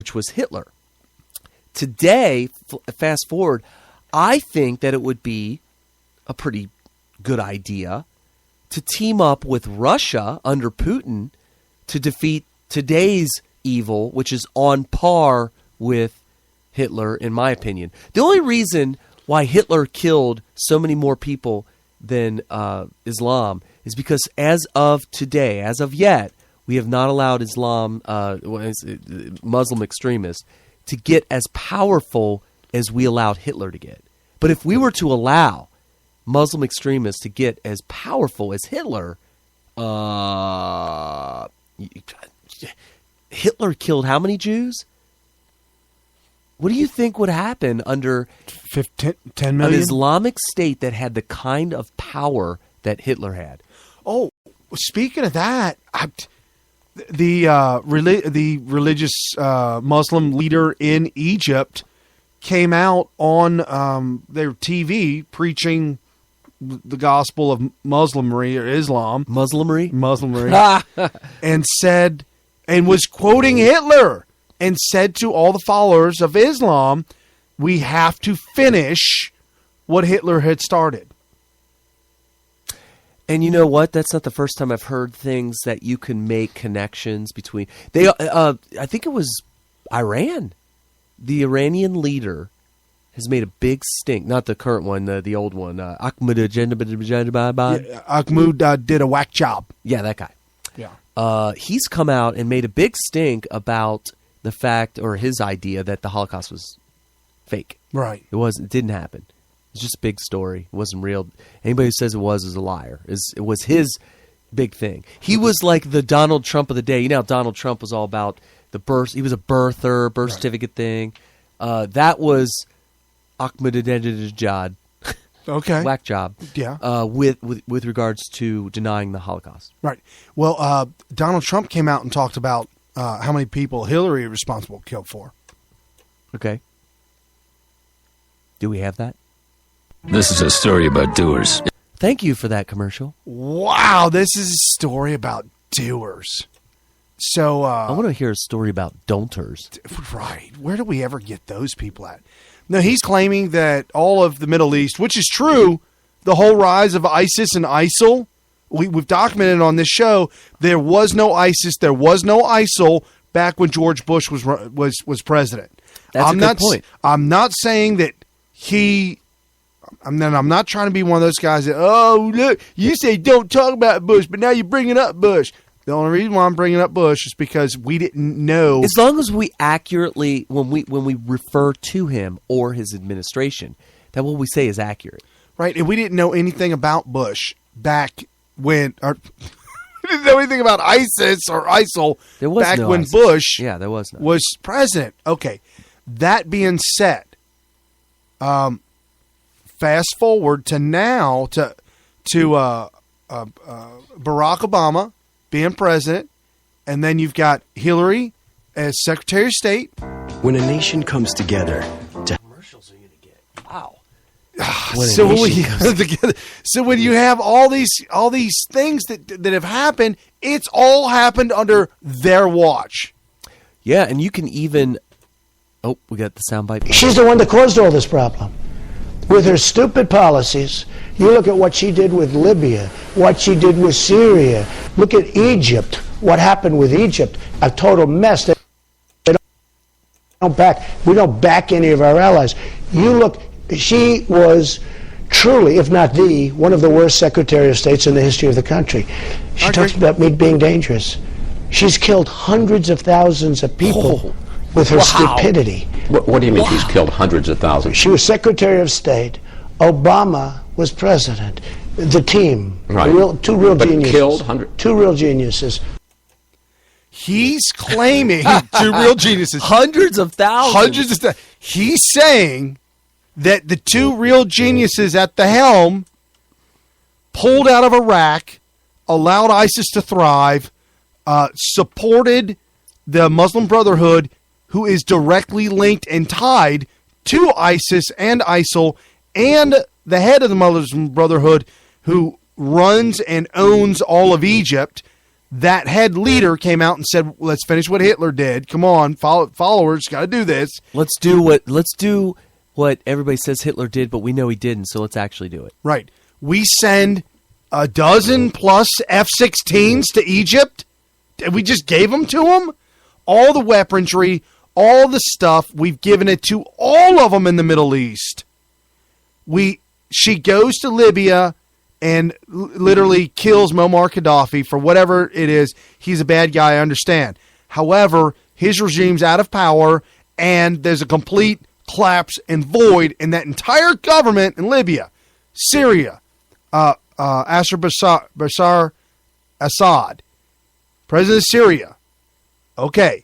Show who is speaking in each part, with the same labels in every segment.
Speaker 1: which was Hitler. Today, fast forward, I think that it would be a pretty good idea to team up with Russia under Putin to defeat today's evil, which is on par with Hitler, in my opinion. The only reason why Hitler killed so many more people than Islam is because as of today, as of yet, we have not allowed Islam, Muslim extremists, to get as powerful as we allowed Hitler to get. But if we were to allow Muslim extremists to get as powerful as Hitler, Hitler killed how many Jews? What do you think would happen under
Speaker 2: 10 million?
Speaker 1: An Islamic State that had the kind of power that Hitler had?
Speaker 2: Oh, speaking of that, the religious Muslim leader in Egypt came out on their TV preaching the gospel of Muslimry or Islam.
Speaker 1: Muslimry?
Speaker 2: And said, and was quoting Hitler and said to all the followers of Islam, we have to finish what Hitler had started.
Speaker 1: And you know what? That's not the first time I've heard things that you can make connections between. I think it was Iran. The Iranian leader has made a big stink. Not the current one, the old one. Ahmed
Speaker 2: did a whack job.
Speaker 1: Yeah, that guy.
Speaker 2: Yeah.
Speaker 1: He's come out and made a big stink about the fact, or his idea, that the Holocaust was fake.
Speaker 2: Right.
Speaker 1: It didn't happen. It's just a big story. It wasn't real. Anybody who says it was is a liar. It was his big thing. He was like the Donald Trump of the day. You know how Donald Trump was all about the birth. He was a birther, birth certificate thing. That was Ahmadinejad.
Speaker 2: Okay.
Speaker 1: Whack job.
Speaker 2: Yeah.
Speaker 1: With regards to denying the Holocaust.
Speaker 2: Right. Well, Donald Trump came out and talked about how many people Hillary is responsible killed for.
Speaker 1: Okay. Do we have that?
Speaker 3: This is a story about doers.
Speaker 1: Thank you for that commercial.
Speaker 2: Wow, this is a story about doers. So
Speaker 1: I want to hear a story about don'ters.
Speaker 2: Right. Where do we ever get those people at? No, he's claiming that all of the Middle East, which is true, the whole rise of ISIS and ISIL, we've documented on this show, there was no ISIS, there was no ISIL back when George Bush was president.
Speaker 1: That's a good point.
Speaker 2: I'm not saying that I'm not trying to be one of those guys that, oh, look, you say don't talk about Bush, but now you're bringing up Bush. The only reason why I'm bringing up Bush is because we didn't know.
Speaker 1: As long as we accurately, when we refer to him or his administration, that what we say is accurate.
Speaker 2: Right, and we didn't know anything about Bush back when, we didn't know anything about ISIS or ISIL back when
Speaker 1: ISIS.
Speaker 2: Bush
Speaker 1: was
Speaker 2: president. Okay, that being said, fast forward to now to Barack Obama being president, and then you've got Hillary as Secretary of State.
Speaker 4: When a nation comes together to
Speaker 1: commercials are you gonna get? Wow.
Speaker 2: So when you have all these things that have happened, it's all happened under their watch.
Speaker 1: Yeah, and you can even. Oh, we got the soundbite.
Speaker 5: She's the one that caused all this problem. With her stupid policies, you look at what she did with Libya, what she did with Syria. Look at Egypt. What happened with Egypt? A total mess. We don't back any of our allies. You look. She was truly, if not one of the worst Secretary of States in the history of the country. She talks about me being dangerous. She's killed hundreds of thousands of people with her stupidity.
Speaker 6: What do you mean she's killed hundreds of thousands?
Speaker 5: She was Secretary of State. Obama was president. The team,
Speaker 6: right.
Speaker 5: Two real geniuses.
Speaker 6: Killed
Speaker 5: two real geniuses.
Speaker 2: He's claiming two real geniuses.
Speaker 1: Hundreds of thousands.
Speaker 2: He's saying that the two real geniuses at the helm pulled out of Iraq, allowed ISIS to thrive, supported the Muslim Brotherhood, who is directly linked and tied to ISIS and ISIL, and the head of the Muslim Brotherhood, who runs and owns all of Egypt. that head leader came out and said, let's finish what Hitler did. Come on, followers, got to do this.
Speaker 1: Let's do what everybody says Hitler did, but we know he didn't, so let's actually do it.
Speaker 2: Right. We send a dozen plus F-16s to Egypt. We just gave them to them. All the weaponry, all the stuff, we've given it to all of them in the Middle East. She goes to Libya and literally kills Muammar Gaddafi for whatever it is. He's a bad guy, I understand. However, his regime's out of power, and there's a complete collapse and void in that entire government in Libya. Syria, Bashar Assad, president of Syria. Okay.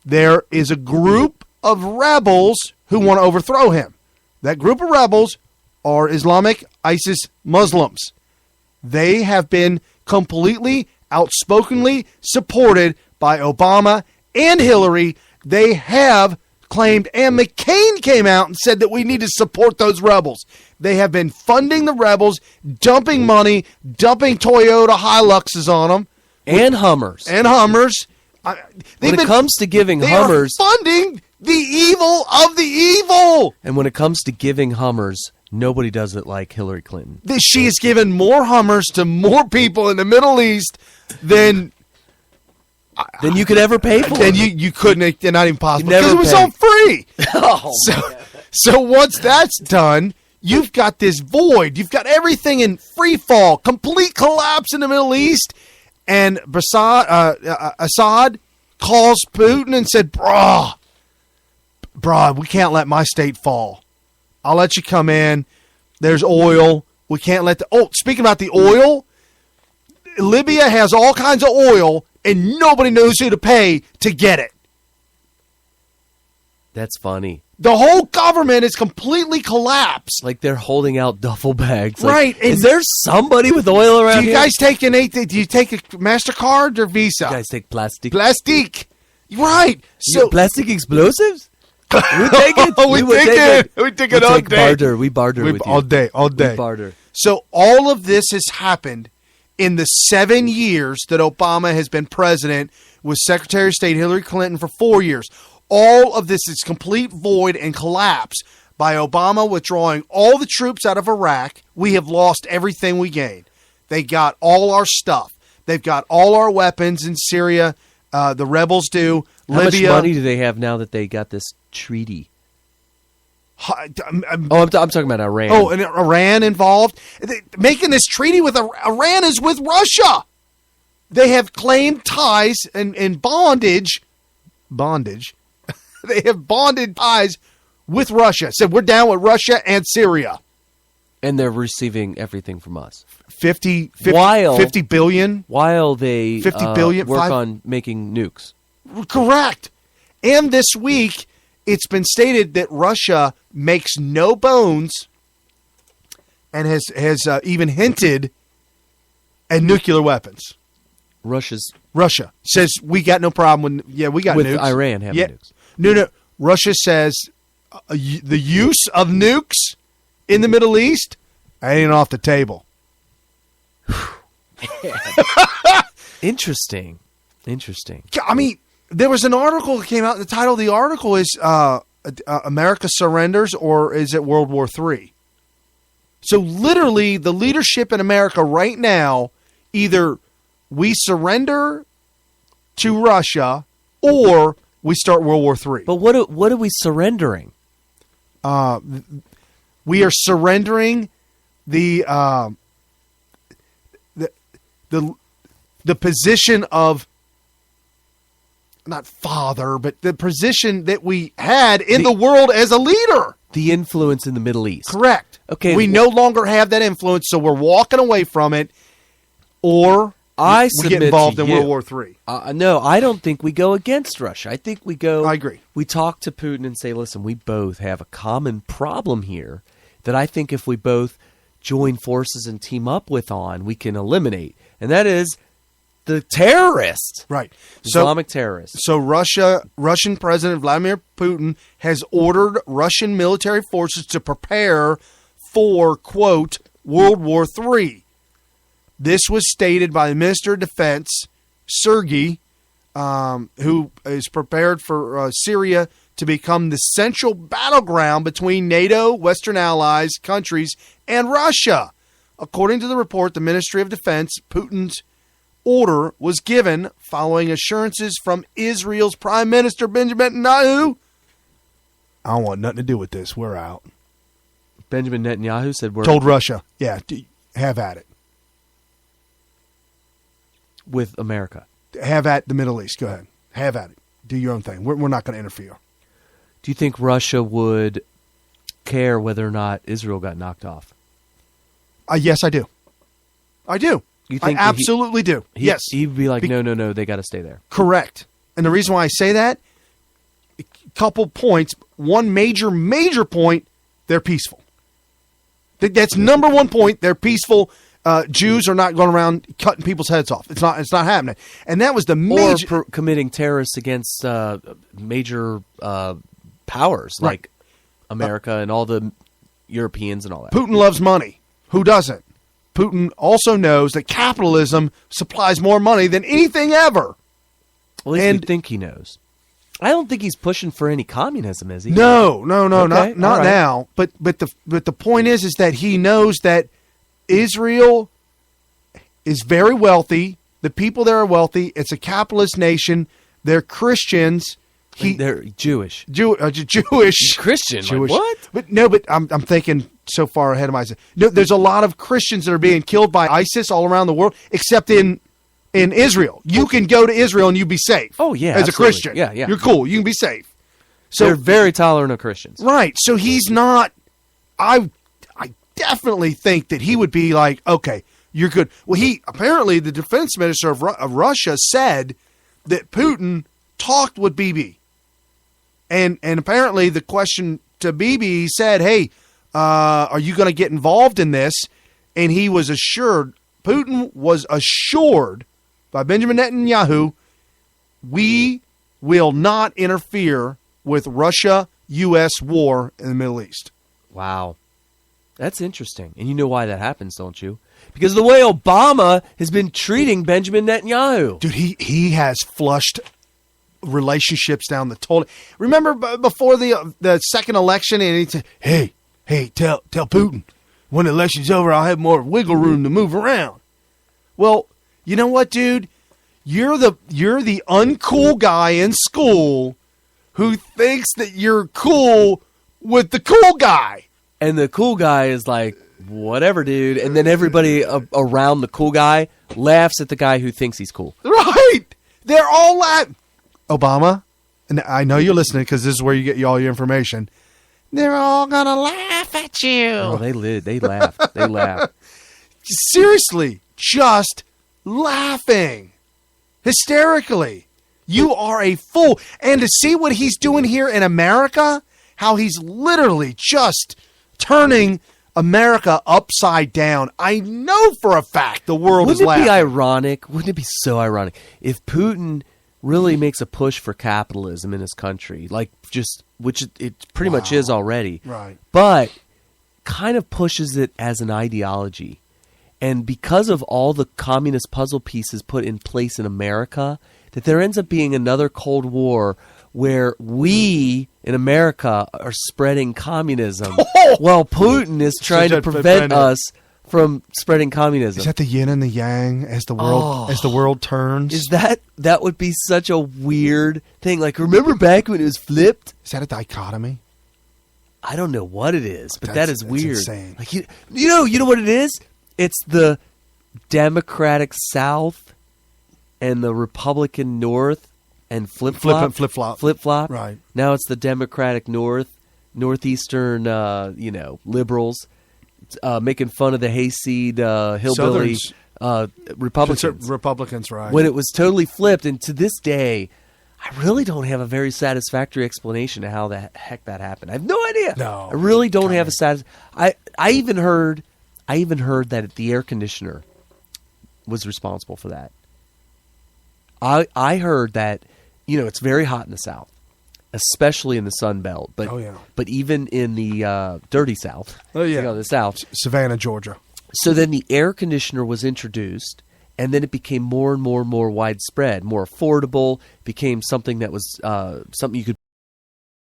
Speaker 2: There is a group of rebels who want to overthrow him. That group of rebels are Islamic ISIS Muslims. They have been completely, outspokenly supported by Obama and Hillary. They have claimed, and McCain came out and said that we need to support those rebels. They have been funding the rebels, dumping money, dumping Toyota Hiluxes on them.
Speaker 1: And Hummers.
Speaker 2: And Hummers.
Speaker 1: When it comes to giving Hummers...
Speaker 2: They are funding the evil of the evil.
Speaker 1: And when it comes to giving Hummers, nobody does it like Hillary Clinton.
Speaker 2: She has given more Hummers to more people in the Middle East than
Speaker 1: you could ever pay for.
Speaker 2: Then you couldn't. Not even possible. Because it was all free. So once that's done, you've got this void. You've got everything in free fall, complete collapse in the Middle East. And Assad calls Putin and said, Bruh, we can't let my state fall. I'll let you come in. There's oil. We can't let speaking about the oil, Libya has all kinds of oil, and nobody knows who to pay to get it.
Speaker 1: That's funny.
Speaker 2: The whole government is completely collapsed.
Speaker 1: Like they're holding out duffel bags.
Speaker 2: Right.
Speaker 1: Is there somebody with oil around
Speaker 2: here? Do you take a MasterCard or Visa?
Speaker 1: You guys take plastic.
Speaker 2: Plastic. Right. So
Speaker 1: plastic explosives? We take it.
Speaker 2: We take it all day.
Speaker 1: We barter with you.
Speaker 2: All day. We
Speaker 1: barter.
Speaker 2: So all of this has happened in the 7 years that Obama has been president, with Secretary of State Hillary Clinton for 4 years. All of this is complete void and collapse by Obama withdrawing all the troops out of Iraq. We have lost everything we gained. They got all our stuff. They've got all our weapons in Syria. The rebels do.
Speaker 1: How
Speaker 2: Libya.
Speaker 1: much money do they have now that they got this treaty? I'm talking about Iran.
Speaker 2: Oh, and Iran involved. Making this treaty with Iran is with Russia. They have claimed ties and bondage. They have bonded ties with Russia. Said we're down with Russia and Syria.
Speaker 1: And they're receiving everything from us.
Speaker 2: 50 billion.
Speaker 1: While they
Speaker 2: 50 billion,
Speaker 1: work on making nukes.
Speaker 2: Correct. And this week, it's been stated that Russia makes no bones and has even hinted at nuclear weapons. Russia says we got no problem with nukes.
Speaker 1: Iran having nukes.
Speaker 2: No. Russia says the use of nukes in the Middle East ain't off the table.
Speaker 1: Interesting.
Speaker 2: I mean, there was an article that came out. The title of the article is America Surrenders, or is it World War III? So literally, the leadership in America right now, either we surrender to Russia or we start World War III.
Speaker 1: But what are we surrendering?
Speaker 2: We are surrendering the position of, not father, but the position that we had in the world as a leader.
Speaker 1: The influence in the Middle East.
Speaker 2: Correct.
Speaker 1: Okay.
Speaker 2: We no longer have that influence, so we're walking away from it, or we get involved in World War III.
Speaker 1: No, I don't think we go against Russia. I think we go...
Speaker 2: I agree.
Speaker 1: We talk to Putin and say, listen, we both have a common problem here that I think if we both join forces and team up we can eliminate. And that is the terrorists.
Speaker 2: Right.
Speaker 1: Islamic terrorists.
Speaker 2: So Russian President Vladimir Putin has ordered Russian military forces to prepare for, quote, World War III. This was stated by the Minister of Defense, Sergei, who is prepared for Syria to become the central battleground between NATO, Western allies, countries, and Russia. According to the report, the Ministry of Defense, Putin's order was given following assurances from Israel's Prime Minister Benjamin Netanyahu. I don't want nothing to do with this. We're out.
Speaker 1: Benjamin Netanyahu said we're...
Speaker 2: Told Russia, yeah, have at it.
Speaker 1: With America.
Speaker 2: Have at the Middle East. Go ahead. Have at it. Do your own thing. We're not going to interfere.
Speaker 1: Do you think Russia would care whether or not Israel got knocked off?
Speaker 2: Yes, I do. I do.
Speaker 1: You think
Speaker 2: I absolutely do. Yes.
Speaker 1: He'd be like, no, they got to stay there.
Speaker 2: Correct. And the reason why I say that, a couple points. One major point, they're peaceful. That's number one point. They're peaceful. Jews are not going around cutting people's heads off. It's not happening. And that was the major...
Speaker 1: Or committing terrorists against major powers like America and all the Europeans and all that.
Speaker 2: Putin loves money. Who doesn't? Putin also knows that capitalism supplies more money than anything ever.
Speaker 1: At least you think he knows. I don't think he's pushing for any communism, is he?
Speaker 2: No,
Speaker 1: Okay,
Speaker 2: not
Speaker 1: right.
Speaker 2: now. But the point is that he knows that Israel is very wealthy. The people there are wealthy. It's a capitalist nation. They're Christians.
Speaker 1: They're Jewish.
Speaker 2: Jewish.
Speaker 1: Christian?
Speaker 2: Jewish.
Speaker 1: Like, what?
Speaker 2: But I'm thinking so far ahead of myself. No, there's a lot of Christians that are being killed by ISIS all around the world, except in Israel. You can go to Israel and you be safe.
Speaker 1: Oh, yeah.
Speaker 2: As
Speaker 1: absolutely.
Speaker 2: a Christian.
Speaker 1: Yeah.
Speaker 2: You're cool. You can be safe. So
Speaker 1: they're very tolerant of Christians.
Speaker 2: Right. So he's not... I definitely think that he would be like, okay, you're good. Well, apparently the defense minister of Russia said that Putin talked with Bibi. And apparently the question to Bibi, he said, hey, are you going to get involved in this? And he was assured, Putin was assured by Benjamin Netanyahu, we will not interfere with Russia-U.S. war in the Middle East.
Speaker 1: Wow. That's interesting. And you know why that happens, don't you? Because of the way Obama has been treating Benjamin Netanyahu.
Speaker 2: Dude, he has flushed relationships down the toilet. Remember before the second election, and he said, hey, tell Putin, when the election's over, I'll have more wiggle room to move around. Well, you know what, dude? You're the uncool guy in school who thinks that you're cool with the cool guy.
Speaker 1: And the cool guy is like, whatever, dude. And then everybody around the cool guy laughs at the guy who thinks he's cool.
Speaker 2: Right. They're all laughing. Obama, and I know you're listening because this is where you get all your information. They're all going to laugh at you.
Speaker 1: Oh, they laugh. They laugh.
Speaker 2: Seriously, just laughing. Hysterically. You are a fool. And to see what he's doing here in America, how he's literally just turning America upside down. I know for a fact the world is laughing.
Speaker 1: Wouldn't it be ironic? Wouldn't it be so ironic if Putin really makes a push for capitalism in his country, which it pretty much is already,
Speaker 2: right?
Speaker 1: But kind of pushes it as an ideology, and because of all the communist puzzle pieces put in place in America, that there ends up being another Cold War where we in America are spreading communism while Putin is trying to prevent us from spreading communism.
Speaker 2: Is that the yin and the yang as the world turns?
Speaker 1: Is that would be such a weird thing? Like, remember back when it was flipped?
Speaker 2: Is that a dichotomy?
Speaker 1: I don't know what it is, but that is weird.
Speaker 2: Insane.
Speaker 1: Like you know what it is? It's the Democratic South and the Republican North and flip flop.
Speaker 2: Right.
Speaker 1: Now it's the Democratic Northeastern, liberals. Making fun of the hayseed hillbilly Republicans.
Speaker 2: Republicans, right.
Speaker 1: When it was totally flipped. And to this day, I really don't have a very satisfactory explanation of how the heck that happened. I have no idea.
Speaker 2: No.
Speaker 1: I really don't have a I even heard that the air conditioner was responsible for that. I heard that, it's very hot in the South, especially in the Sun Belt, but even in the dirty South.
Speaker 2: Oh yeah,
Speaker 1: the South,
Speaker 2: Savannah, Georgia.
Speaker 1: So then the air conditioner was introduced, and then it became more and more and more widespread, more affordable, became something that was something you could